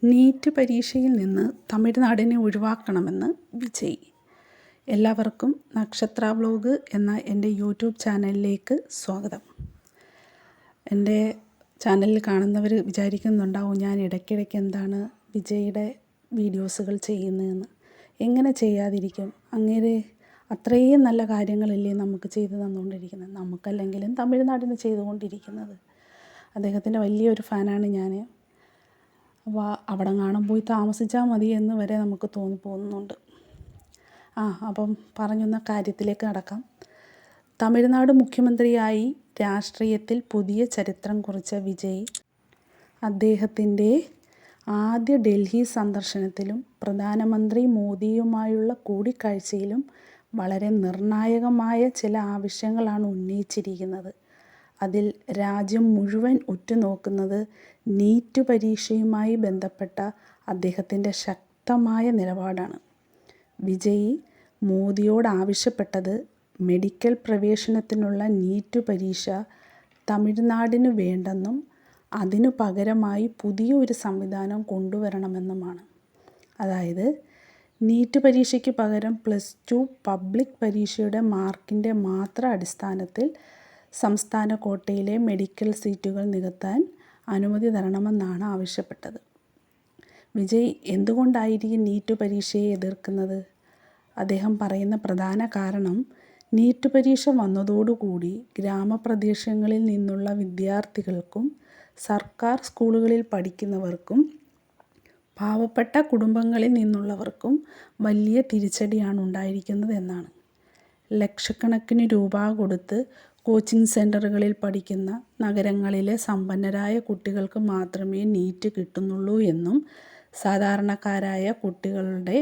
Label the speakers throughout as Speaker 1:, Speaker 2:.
Speaker 1: NEET പരീക്ഷയിൽ നിന്ന് തമിഴ്നാടിനെ ഒഴിവാക്കണമെന്ന് വിജയ്. എല്ലാവർക്കും നക്ഷത്ര വ്ലോഗ് എന്ന എൻ്റെ യൂട്യൂബ് ചാനലിലേക്ക് സ്വാഗതം. എൻ്റെ ചാനലിൽ കാണുന്നവർ വിചാരിക്കുന്നുണ്ടാവും ഞാൻ ഇടയ്ക്കിടയ്ക്ക് എന്താണ് വിജയുടെ വീഡിയോസുകൾ ചെയ്യുന്നതെന്ന്. എങ്ങനെ ചെയ്യാതിരിക്കും? അങ്ങേരെ അത്രയും നല്ല കാര്യങ്ങളല്ലേ നമുക്ക് ചെയ്തു തന്നുകൊണ്ടിരിക്കുന്നത്. നമുക്കല്ലെങ്കിലും തമിഴ്നാടിന് ചെയ്തുകൊണ്ടിരിക്കുന്നത്. അദ്ദേഹത്തിൻ്റെ വലിയൊരു ഫാനാണ് ഞാൻ. അപ്പോൾ അവിടെ കാണാൻ പോയി താമസിച്ചാൽ മതി എന്ന് വരെ നമുക്ക് തോന്നിപ്പോകുന്നുണ്ട്. അപ്പം പറഞ്ഞുന്ന കാര്യത്തിലേക്ക് കടക്കാം. തമിഴ്നാട് മുഖ്യമന്ത്രിയായി രാഷ്ട്രീയത്തിൽ പുതിയ ചരിത്രം കുറിച്ച വിജയ് അദ്ദേഹത്തിൻ്റെ ആദ്യ ഡൽഹി സന്ദർശനത്തിലും പ്രധാനമന്ത്രി മോദിയുമായുള്ള കൂടിക്കാഴ്ചയിലും വളരെ നിർണായകമായ ചില ആവശ്യങ്ങളാണ് ഉന്നയിച്ചിരിക്കുന്നത്. അതിൽ രാജ്യം മുഴുവൻ ഉറ്റുനോക്കുന്നത് നീറ്റ് പരീക്ഷയുമായി ബന്ധപ്പെട്ട അദ്ദേഹത്തിൻ്റെ ശക്തമായ നിലപാടാണ്. വിജയ് മോദിയോട് ആവശ്യപ്പെട്ടത് മെഡിക്കൽ പ്രവേശനത്തിനുള്ള നീറ്റ് പരീക്ഷ തമിഴ്നാടിന് വേണ്ടെന്നും അതിനു പകരമായി പുതിയൊരു സംവിധാനം കൊണ്ടുവരണമെന്നുമാണ്. അതായത് നീറ്റ് പരീക്ഷയ്ക്ക് പകരം +2 പബ്ലിക് പരീക്ഷയുടെ മാർക്കിൻ്റെ മാത്രം അടിസ്ഥാനത്തിൽ സംസ്ഥാന കോട്ടയിലെ മെഡിക്കൽ സീറ്റുകൾ നികത്താൻ അനുമതി തരണമെന്നാണ് ആവശ്യപ്പെട്ടത്. വിജയ് എന്തുകൊണ്ടായിരിക്കും നീറ്റ് പരീക്ഷയെ എതിർക്കുന്നത്? അദ്ദേഹം പറയുന്ന പ്രധാന കാരണം നീറ്റ് പരീക്ഷ വന്നതോടുകൂടി ഗ്രാമപ്രദേശങ്ങളിൽ നിന്നുള്ള വിദ്യാർത്ഥികൾക്കും സർക്കാർ സ്കൂളുകളിൽ പഠിക്കുന്നവർക്കും പാവപ്പെട്ട കുടുംബങ്ങളിൽ നിന്നുള്ളവർക്കും വലിയ തിരിച്ചടിയാണ് ഉണ്ടായിരിക്കുന്നത് എന്നാണ്. ലക്ഷക്കണക്കിന് രൂപ കൊടുത്ത് കോച്ചിങ് സെൻ്ററുകളിൽ പഠിക്കുന്ന നഗരങ്ങളിലെ സമ്പന്നരായ കുട്ടികൾക്ക് മാത്രമേ നീറ്റ് കിട്ടുന്നുള്ളൂ എന്നും സാധാരണക്കാരായ കുട്ടികളുടെ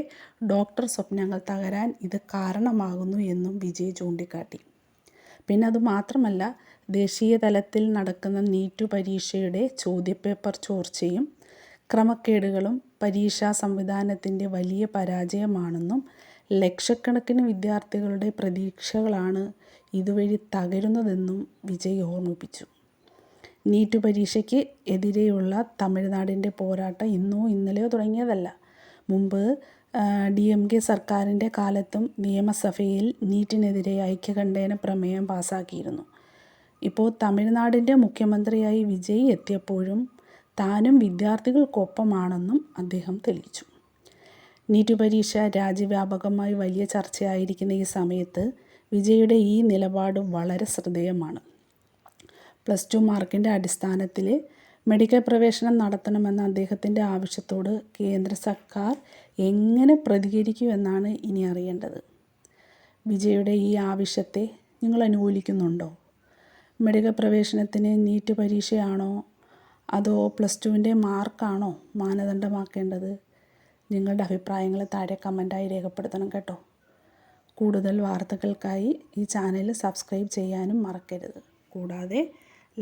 Speaker 1: ഡോക്ടർ സ്വപ്നങ്ങൾ തകരാൻ ഇത് കാരണമാകുന്നു എന്നും വിജയ് ചൂണ്ടിക്കാട്ടി. പിന്നെ അതുമാത്രമല്ല, ദേശീയ തലത്തിൽ നടക്കുന്ന നീറ്റ് പരീക്ഷയുടെ ചോദ്യപേപ്പർ ചോർച്ചയും ക്രമക്കേടുകളും പരീക്ഷാ സംവിധാനത്തിൻ്റെ വലിയ പരാജയമാണെന്നും ലക്ഷക്കണക്കിന് വിദ്യാർത്ഥികളുടെ പ്രതീക്ഷകളാണ് ഇതുവഴി തകരുന്നതെന്നും വിജയ് ഓർമ്മിപ്പിച്ചു. നീറ്റ് പരീക്ഷയ്ക്ക് എതിരെയുള്ള തമിഴ്നാടിൻ്റെ പോരാട്ടം ഇന്നോ ഇന്നലെയോ തുടങ്ങിയതല്ല. മുമ്പ് DMK സർക്കാരിൻ്റെ കാലത്തും നിയമസഭയിൽ നീറ്റിനെതിരെ ഐക്യകണ്ഠേന പ്രമേയം പാസാക്കിയിരുന്നു. ഇപ്പോൾ തമിഴ്നാടിൻ്റെ മുഖ്യമന്ത്രിയായി വിജയ് എത്തിയപ്പോഴും താനും വിദ്യാർത്ഥികൾക്കൊപ്പമാണെന്നും അദ്ദേഹം തെളിയിച്ചു. നീറ്റ് പരീക്ഷ രാജ്യവ്യാപകമായി വലിയ ചർച്ചയായിരിക്കുന്ന ഈ സമയത്ത് വിജയുടെ ഈ നിലപാട് വളരെ ശ്രദ്ധേയമാണ്. +2 മാർക്കിൻ്റെ അടിസ്ഥാനത്തിൽ മെഡിക്കൽ പ്രവേശനം നടത്തണമെന്ന അദ്ദേഹത്തിൻ്റെ ആവശ്യത്തോട് കേന്ദ്ര സർക്കാർ എങ്ങനെ പ്രതികരിക്കുമെന്നാണ് ഇനി അറിയേണ്ടത്. വിജയുടെ ഈ ആവശ്യത്തെ നിങ്ങൾ അനുകൂലിക്കുന്നുണ്ടോ? മെഡിക്കൽ പ്രവേശനത്തിന് നീറ്റ് പരീക്ഷയാണോ അതോ +2ൻ്റെ മാർക്കാണോ മാനദണ്ഡമാക്കേണ്ടത്? നിങ്ങളുടെ അഭിപ്രായങ്ങൾ താഴെ കമൻറ്റായി രേഖപ്പെടുത്തണം കേട്ടോ. കൂടുതൽ വാർത്തകൾക്കായി ഈ ചാനൽ സബ്സ്ക്രൈബ് ചെയ്യാനും മറക്കരുത്. കൂടാതെ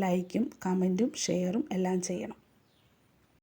Speaker 1: ലൈക്കും കമൻറ്റും ഷെയറും എല്ലാം ചെയ്യണം.